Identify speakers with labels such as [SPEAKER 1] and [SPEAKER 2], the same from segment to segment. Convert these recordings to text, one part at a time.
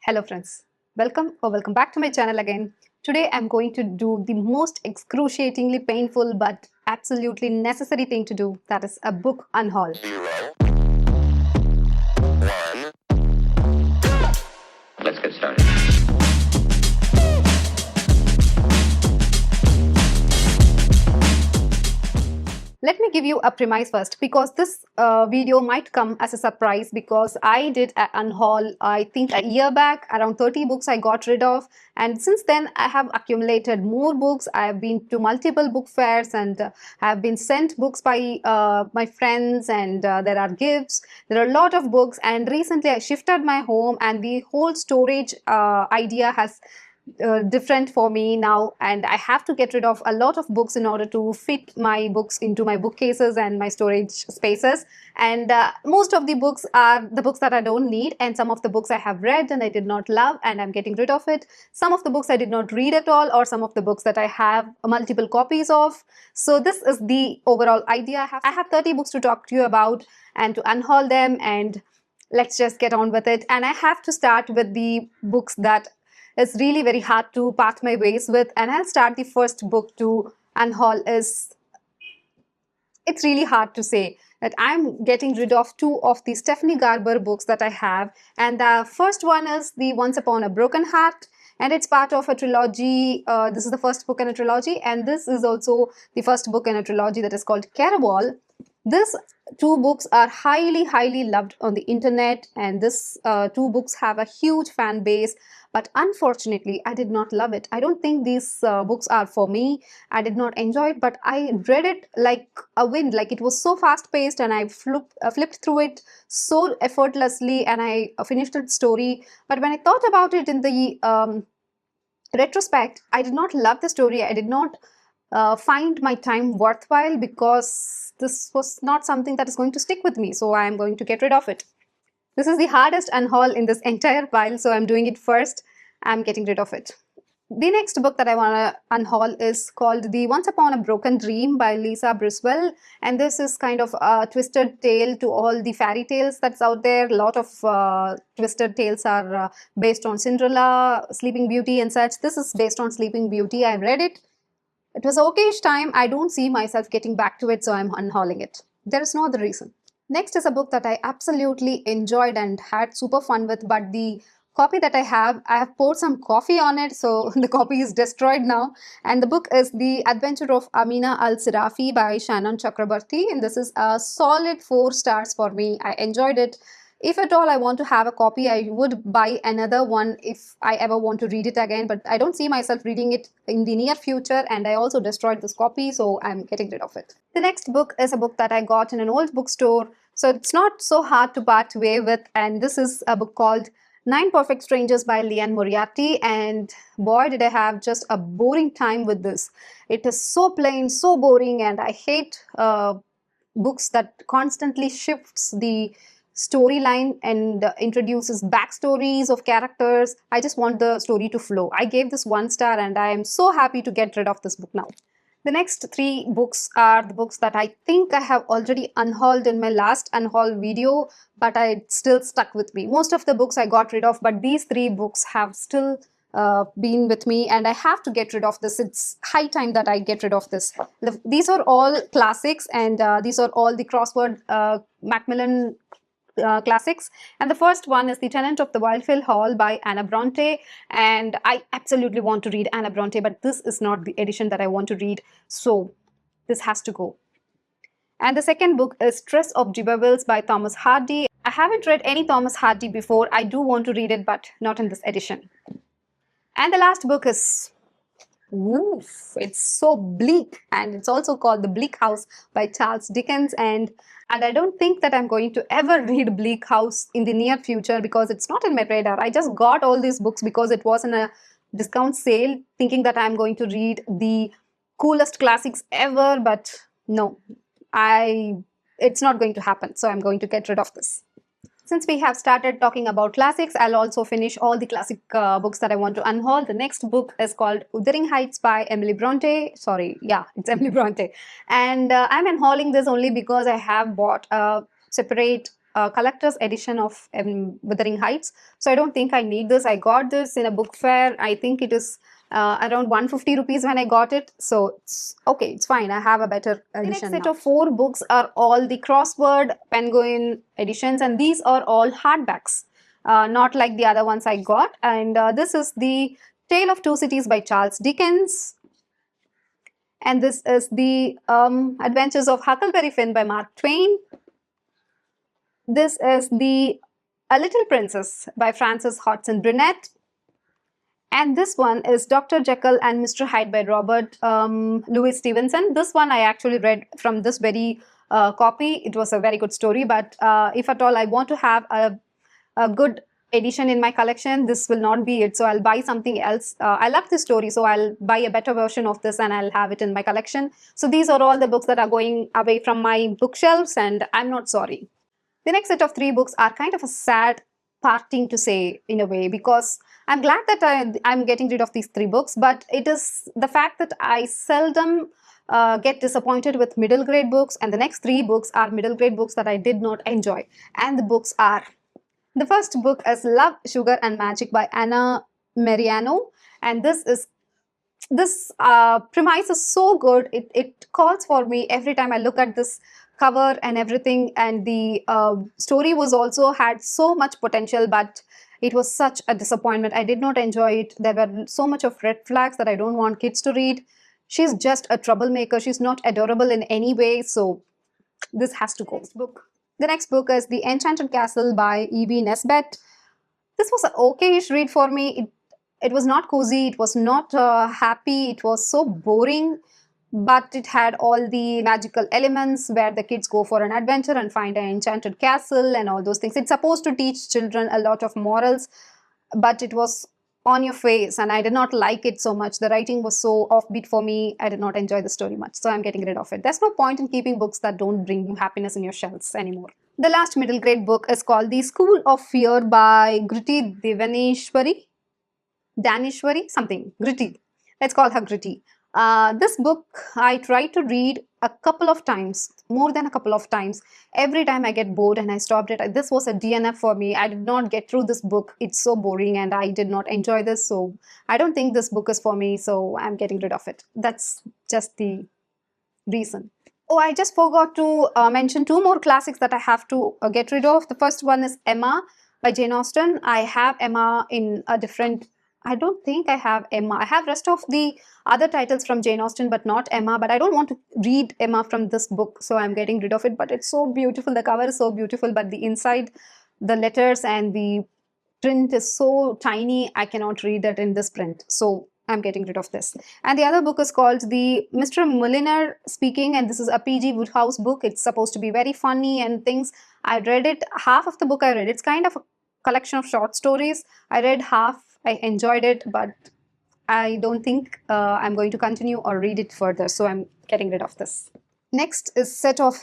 [SPEAKER 1] Hello friends, welcome back to my channel again. Today I'm going to do the most excruciatingly painful but absolutely necessary thing to do, that is a book unhaul.
[SPEAKER 2] 1. Let's get started.
[SPEAKER 1] Let me give you a premise first, because this video might come as a surprise, because I did an unhaul, I think a year back. Around 30 books I got rid of, and since then I have accumulated more books. I have been to multiple book fairs and have been sent books by my friends, and there are gifts. There are a lot of books, and recently I shifted my home and the whole storage idea has different for me now, and I have to get rid of a lot of books in order to fit my books into my bookcases and my storage spaces. And most of the books are the books that I don't need, and some of the books I have read and I did not love and I'm getting rid of it. Some of the books I did not read at all, or some of the books that I have multiple copies of. So this is the overall idea. I have 30 books to talk to you about and to unhaul them, and let's just get on with it. And I have to start with the books that is really very hard to part my ways with. And I'll start the first book to unhaul. It's really hard to say that I'm getting rid of two of the Stephanie Garber books that I have. And the first one is the Once Upon a Broken Heart, and it's part of a trilogy. This is the first book in a trilogy, and this is also the first book in a trilogy that is called Caraval. These two books are highly loved on the internet, and this two books have a huge fan base. But unfortunately, I did not love it. I don't think these books are for me. I did not enjoy it, but I read it like a wind. Like, it was so fast paced, and I flipped through it so effortlessly, and I finished the story. But when I thought about it in the retrospect, I did not love the story. I did not find my time worthwhile, because this was not something that is going to stick with me. So I am going to get rid of it. This is the hardest unhaul in this entire pile, so I'm doing it first. I'm getting rid of it. The next book that I want to unhaul is called The Once Upon a Broken Dream by Lisa Briswell. And this is kind of a twisted tale to all the fairy tales that's out there. A lot of twisted tales are based on Cinderella, Sleeping Beauty and such. This is based on Sleeping Beauty. I read it. It was okayish time. I don't see myself getting back to it, so I'm unhauling it. There is no other reason. Next is a book that I absolutely enjoyed and had super fun with, but the copy that I have poured some coffee on it, so the copy is destroyed now. And the book is The Adventure of Amina Al-Sirafi by Shannon Chakrabarti, and this is a solid 4 stars for me. I enjoyed it. If at all I want to have a copy, I would buy another one if I ever want to read it again, but I don't see myself reading it in the near future, and I also destroyed this copy, so I'm getting rid of it. The next book is a book that I got in an old bookstore, so it's not so hard to part way with, and this is a book called 9 Perfect Strangers by Liane Moriarty, and boy, did I have just a boring time with this. It is so plain, so boring, and I hate books that constantly shifts the storyline and introduces backstories of characters. I just want the story to flow. I gave this 1 star, and I am so happy to get rid of this book now. The next 3 books are the books that I think I have already unhauled in my last unhaul video, but it still stuck with me. Most of the books I got rid of, but these 3 books have still been with me, and I have to get rid of this. It's high time that I get rid of this. These are all classics, and these are all the crossword Macmillan classics. And the first one is The Tenant of the Wildfield Hall by Anna Bronte, and I absolutely want to read Anna Bronte, but this is not the edition that I want to read, so this has to go. And the second book is Stress of Giberwills by Thomas Hardy. I haven't read any Thomas Hardy before. I do want to read it, but not in this edition. And the last book is, oof, it's so bleak, and it's also called The Bleak House by Charles Dickens, and I don't think that I'm going to ever read Bleak House in the near future, because it's not in my radar. I just got all these books because it was in a discount sale, thinking that I'm going to read the coolest classics ever, but no, it's not going to happen, so I'm going to get rid of this. Since we have started talking about classics, I'll also finish all the classic books that I want to unhaul. The next book is called Wuthering Heights by Emily Bronte. Sorry, yeah, it's Emily Bronte. And I'm unhauling this only because I have bought a separate collector's edition of Wuthering Heights. So I don't think I need this. I got this in a book fair. I think it is around 150 rupees when I got it. So it's okay, it's fine. I have a better edition. The next set of 4 books are all the crossword penguin editions, and these are all hardbacks, not like the other ones I got. And this is the Tale of Two Cities by Charles Dickens. And this is the Adventures of Huckleberry Finn by Mark Twain. This is the A Little Princess by Frances Hodgson Burnett. And this one is Dr. Jekyll and Mr. Hyde by Robert Louis Stevenson. This one I actually read from this very copy. It was a very good story, but if at all I want to have a good edition in my collection, this will not be it. So I'll buy something else. I love this story, so I'll buy a better version of this and I'll have it in my collection. So these are all the books that are going away from my bookshelves, and I'm not sorry. The next set of 3 books are kind of a sad parting to say in a way, because I'm glad that I'm getting rid of these 3 books, but it is the fact that I seldom get disappointed with middle grade books, and the next 3 books are middle grade books that I did not enjoy. And the books are, the first book is Love, Sugar and Magic by Anna Mariano, and this premise is so good. It calls for me every time I look at this cover and everything, and the story was also had so much potential, but it was such a disappointment. I did not enjoy it. There were so much of red flags that I don't want kids to read. She's just a troublemaker. She's not adorable in any way, so this has to go. The next book is The Enchanted Castle by E.B. Nesbit. This was an okay-ish read for me. It was not cozy, it was not happy, it was so boring, but it had all the magical elements where the kids go for an adventure and find an enchanted castle and all those things. It's supposed to teach children a lot of morals, but it was on your face and I did not like it so much. The writing was so offbeat for me. I did not enjoy the story much, so I'm getting rid of it. There's no point in keeping books that don't bring you happiness in your shelves anymore. The last middle grade book is called The School of Fear by Gritty Danishwari, something, Gritty. Let's call her Gritty. This book I tried to read a couple of times, more than a couple of times. Every time I get bored and I stopped it. This was a DNF for me. I did not get through this book. It's so boring and I did not enjoy this. So I don't think this book is for me. So I'm getting rid of it. That's just the reason. Oh, I just forgot to mention 2 more classics that I have to get rid of. The first one is Emma by Jane Austen. I have Emma in a different... I don't think I have Emma. I have rest of the other titles from Jane Austen, but not Emma. But I don't want to read Emma from this book, so I'm getting rid of it. But it's so beautiful. The cover is so beautiful, but the inside, the letters and the print is so tiny. I cannot read that in this print. So I'm getting rid of this. And the other book is called the Mr. Mulliner Speaking, and this is a P.G. Wodehouse book. It's supposed to be very funny and things. I read it. Half of the book I read. It's kind of a collection of short stories. I read half. I enjoyed it, but I don't think I'm going to continue or read it further. So I'm getting rid of this. Next is a set of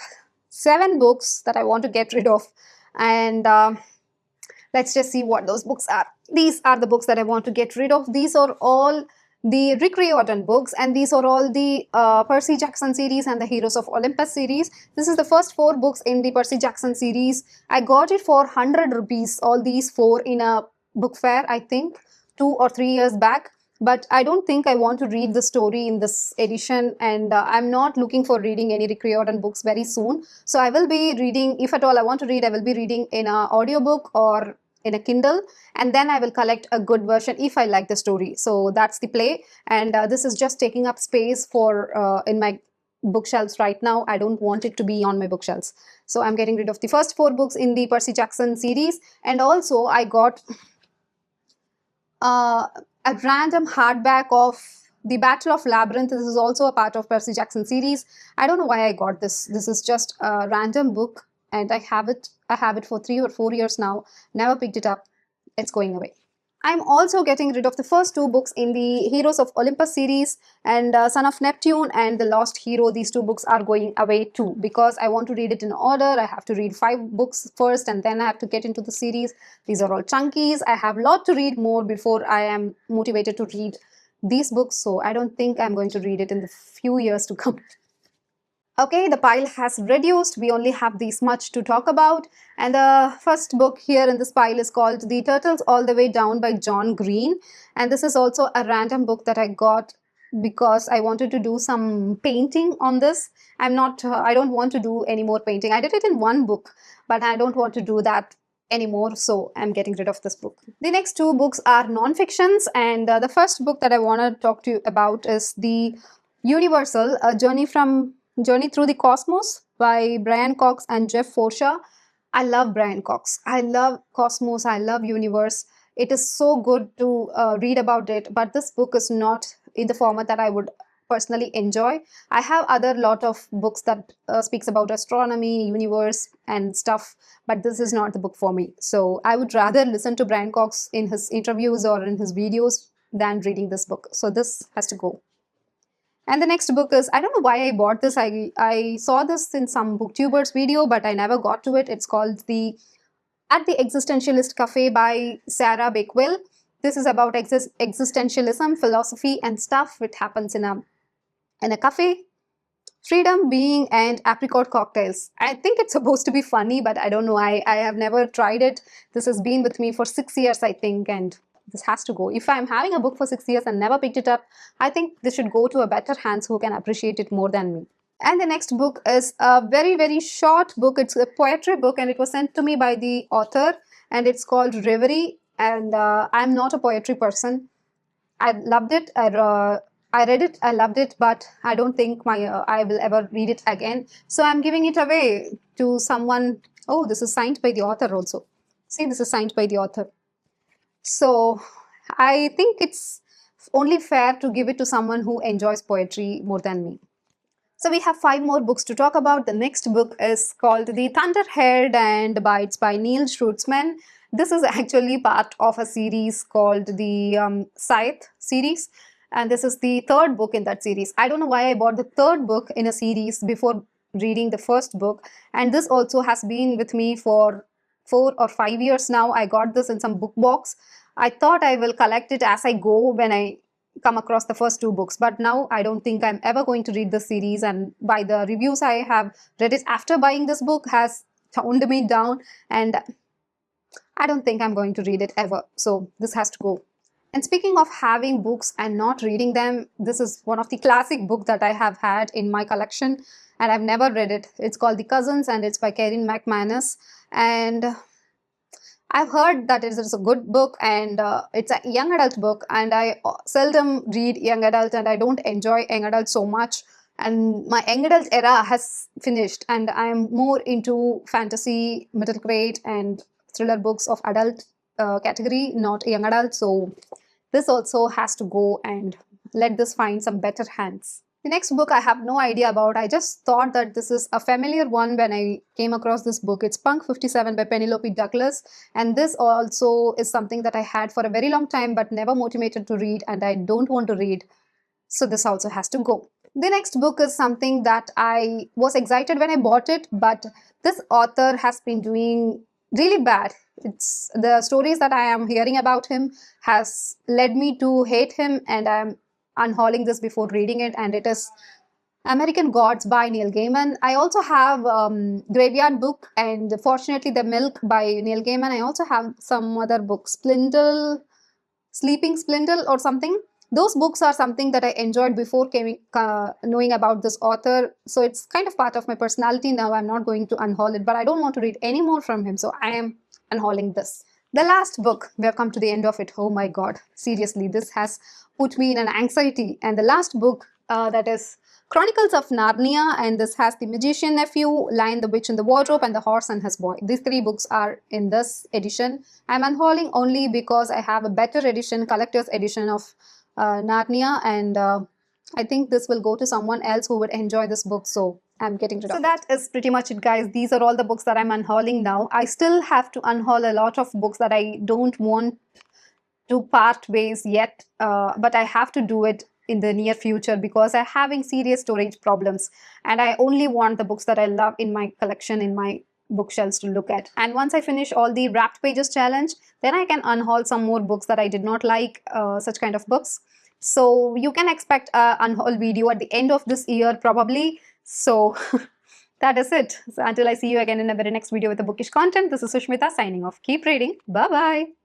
[SPEAKER 1] 7 books that I want to get rid of. And let's just see what those books are. These are the books that I want to get rid of. These are all the Rick Riordan books, and these are all the Percy Jackson series and the Heroes of Olympus series. This is the first 4 books in the Percy Jackson series. I got it for 100 rupees, all these 4 in a book fair, I think 2 or 3 years back. But I don't think I want to read the story in this edition, and I'm not looking for reading any Rick Riordan books very soon. So I will be reading, if at all I want to read, I will be reading in an audiobook or in a Kindle, and then I will collect a good version if I like the story. So that's the play, and this is just taking up space for in my bookshelves right now. I don't want it to be on my bookshelves. So I'm getting rid of the first 4 books in the Percy Jackson series, and also I got a random hardback of The Battle of Labyrinth. This is also a part of Percy Jackson series. I don't know why I got this. This is just a random book, and I have it for 3 or 4 years now. Never picked it up. It's going away. I'm also getting rid of the first 2 books in the Heroes of Olympus series, and Son of Neptune and The Lost Hero. These 2 books are going away too, because I want to read it in order. I have to read 5 books first, and then I have to get into the series. These are all chunkies. I have a lot to read more before I am motivated to read these books, so I don't think I'm going to read it in the few years to come. Okay, the pile has reduced. We only have this much to talk about. And the first book here in this pile is called The Turtles All the Way Down by John Green. And this is also a random book that I got because I wanted to do some painting on this. I don't want to do any more painting. I did it in one book, but I don't want to do that anymore. So I'm getting rid of this book. The next two books are non-fictions. And the first book that I want to talk to you about is The Universal, A Journey Through the Cosmos by Brian Cox and Jeff Forshaw. I love Brian Cox. I love Cosmos. I love Universe. It is so good to read about it, but this book is not in the format that I would personally enjoy. I have other lot of books that speaks about astronomy, universe, and stuff, but this is not the book for me. So I would rather listen to Brian Cox in his interviews or in his videos than reading this book. So this has to go. And the next book is, I don't know why I bought this. I saw this in some booktuber's video, but I never got to it. It's called At the Existentialist Cafe by Sarah Bakewell. This is about existentialism, philosophy, and stuff. It happens in a cafe. Freedom, being, and apricot cocktails. I think it's supposed to be funny, but I don't know. I have never tried it. This has been with me for 6 years, I think, and this has to go. If I'm having a book for 6 years and never picked it up, I think this should go to a better hands who can appreciate it more than me. And the next book is a very, very short book. It's a poetry book, and it was sent to me by the author, and it's called Reverie. And I'm not a poetry person. I loved it. I read it. I loved it, but I don't think I will ever read it again. So I'm giving it away to someone. Oh, this is signed by the author also. See, this is signed by the author. So I think it's only fair to give it to someone who enjoys poetry more than me. So we have 5 more books to talk about. The next book is called The Thunder-Haired and Bites by Neil Schwartzman. This is actually part of a series called the Scythe series. And this is the third book in that series. I don't know why I bought the third book in a series before reading the first book. And this also has been with me for 4 or 5 years now. I got this in some book box. I thought I will collect it as I go when I come across the first 2 books, but now I don't think I'm ever going to read the series, and by the reviews I have read it after buying this book has toned me down, and I don't think I'm going to read it ever. So this has to go. And speaking of having books and not reading them, this is one of the classic books that I have had in my collection and I've never read it. It's called The Cousins and it's by Karen McManus, and I've heard that it is a good book, and it's a young adult book, and I seldom read young adult, and I don't enjoy young adult so much. And my young adult era has finished, and I'm more into fantasy, middle grade, and thriller books of adult category, not young adult. So this also has to go, and let this find some better hands. The next book I have no idea about. I just thought that this is a familiar one when I came across this book. It's Punk 57 by Penelope Douglas. And this also is something that I had for a very long time but never motivated to read, and I don't want to read. So this also has to go. The next book is something that I was excited when I bought it, but this author has been doing really bad. It's the stories that I am hearing about him has led me to hate him, and I'm unhauling this before reading it, and it is American Gods by Neil Gaiman. I also have Graveyard Book and Fortunately the Milk by Neil Gaiman. I also have some other books, Sleeping Splindle or something. Those books are something that I enjoyed before knowing about this author. So it's kind of part of my personality now. I'm not going to unhaul it, but I don't want to read any more from him. So I am unhauling this. The last book, we have come to the end of it. Oh my God, seriously, this has put me in an anxiety. And the last book that is Chronicles of Narnia, and this has The Magician Nephew, Lion, the Witch in the Wardrobe, and The Horse and His Boy. These 3 books are in this edition. I'm unhauling only because I have a better edition, collector's edition of Narnia, and I think this will go to someone else who would enjoy this book, so I'm getting rid of it. So that is pretty much it, guys. These are all the books that I'm unhauling now. I still have to unhaul a lot of books that I don't want to part ways yet, but I have to do it in the near future because I'm having serious storage problems, and I only want the books that I love in my collection, in my bookshelves to look at. And once I finish all the wrapped pages challenge, then I can unhaul some more books that I did not like, such kind of books. So you can expect a unhaul video at the end of this year probably. So that is it. So until I see you again in a very next video with the bookish content, this is Sushmita signing off. Keep reading. Bye bye.